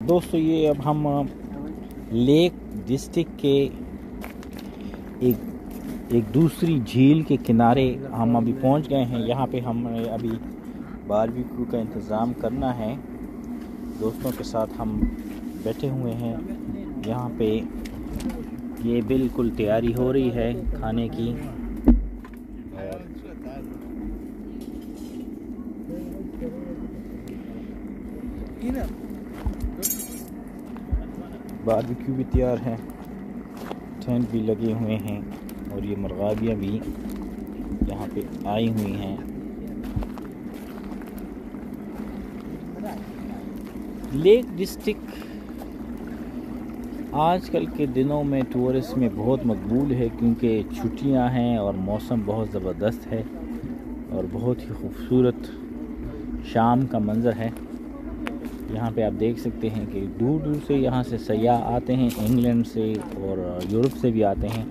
दोस्तों ये अब हम लेक डिस्ट्रिक्ट के एक दूसरी झील के किनारे हम अभी पहुंच गए हैं। यहाँ पे हम अभी बारबेक्यू का इंतज़ाम करना है। दोस्तों के साथ हम बैठे हुए हैं यहाँ पे। ये बिल्कुल तैयारी हो रही है खाने की। बारबेक्यू भी तैयार है, टेंट भी लगे हुए हैं और ये मुर्गाबियाँ भी यहाँ पे आई हुई हैं। लेक डिस्ट्रिक्ट आजकल के दिनों में टूरिस्ट में बहुत मकबूल है क्योंकि छुट्टियां हैं और मौसम बहुत ज़बरदस्त है और बहुत ही खूबसूरत शाम का मंज़र है। यहाँ पे आप देख सकते हैं कि दूर दूर से यहाँ से सयाह आते हैं, इंग्लैंड से और यूरोप से भी आते हैं।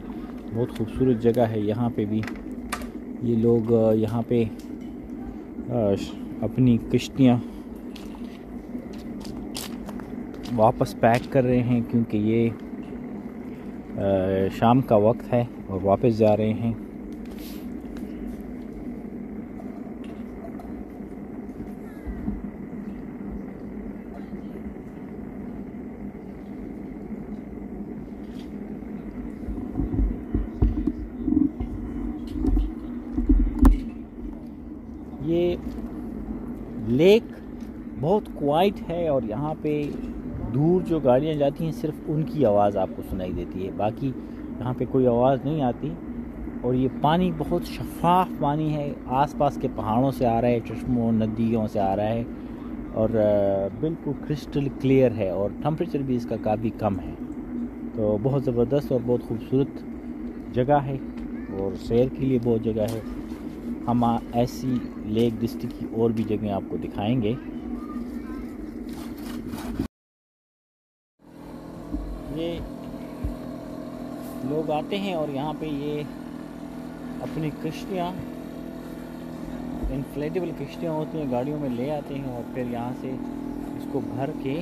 बहुत खूबसूरत जगह है। यहाँ पे भी ये लोग यहाँ पे अपनी किश्तियाँ वापस पैक कर रहे हैं क्योंकि ये शाम का वक्त है और वापस जा रहे हैं। ये लेक बहुत क्वाइट है और यहाँ पे दूर जो गाड़ियाँ जाती हैं सिर्फ उनकी आवाज़ आपको सुनाई देती है, बाकी यहाँ पे कोई आवाज़ नहीं आती। और ये पानी बहुत शफाफ पानी है, आसपास के पहाड़ों से आ रहा है, चश्मों नदियों से आ रहा है और बिल्कुल क्रिस्टल क्लियर है और टेम्परेचर भी इसका काफ़ी कम है। तो बहुत ज़बरदस्त और बहुत खूबसूरत जगह है और सैर के लिए बहुत जगह है। हम ऐसी लेक डिस्ट्रिक्ट की और भी जगह आपको दिखाएंगे। ये लोग आते हैं और यहाँ पे ये अपनी किश्तियाँ, इन्फ्लेटेबल किश्तियाँ होती हैं, गाड़ियों में ले आते हैं और फिर यहाँ से इसको भर के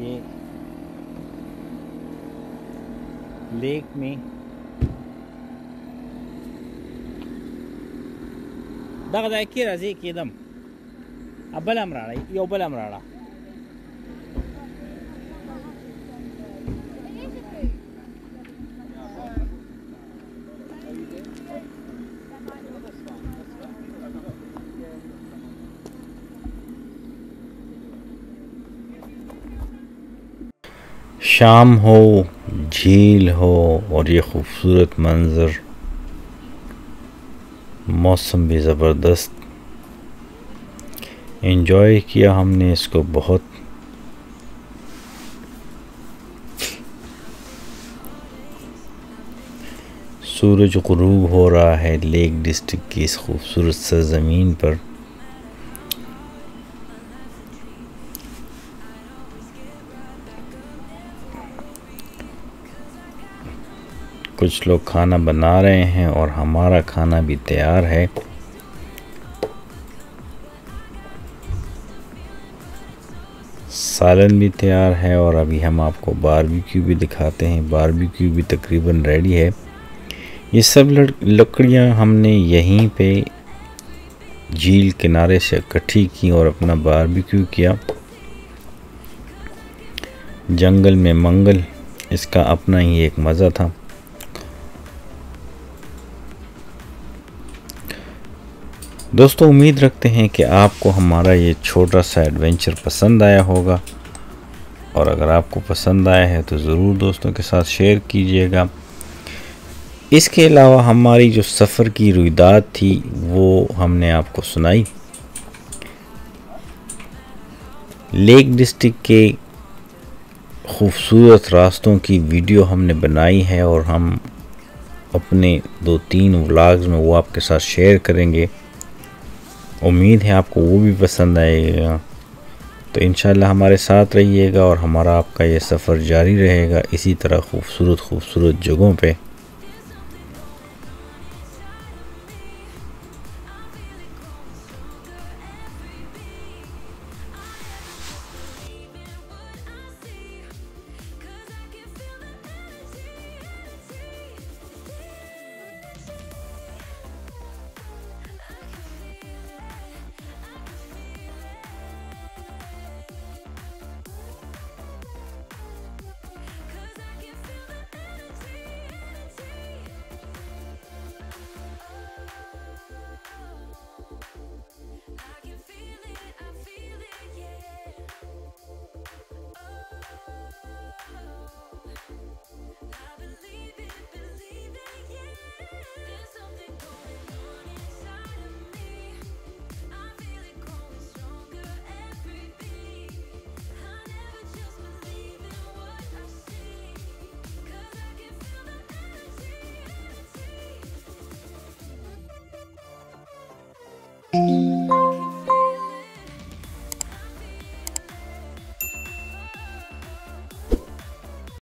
ये लेक में दागदा की राजी की दम अब्बल अमराड़ा यो अब्बल अमराड़ा शाम हो, झील हो और ये खूबसूरत मंज़र, मौसम भी ज़बरदस्त। एंजॉय किया हमने इसको बहुत। सूरज गुरूब हो रहा है लेक डिस्ट्रिक्ट की इस खूबसूरत सरज़मीन पर। कुछ लोग खाना बना रहे हैं और हमारा खाना भी तैयार है। सालन भी तैयार है और अभी हम आपको बारबेक्यू भी दिखाते हैं। बारबेक्यू भी तकरीबन रेडी है। ये सब लकड़ियाँ हमने यहीं पे झील किनारे से इकट्ठी की और अपना बारबेक्यू किया। जंगल में मंगल, इसका अपना ही एक मज़ा था। दोस्तों उम्मीद रखते हैं कि आपको हमारा ये छोटा सा एडवेंचर पसंद आया होगा और अगर आपको पसंद आया है तो ज़रूर दोस्तों के साथ शेयर कीजिएगा। इसके अलावा हमारी जो सफ़र की रुईदाद थी वो हमने आपको सुनाई। लेक डिस्ट्रिक्ट के खूबसूरत रास्तों की वीडियो हमने बनाई है और हम अपने 2-3 व्लॉग्स में वो आपके साथ शेयर करेंगे। उम्मीद है आपको वो भी पसंद आएगा। तो इंशाल्लाह हमारे साथ रहिएगा और हमारा आपका ये सफ़र जारी रहेगा इसी तरह खूबसूरत जगहों पे।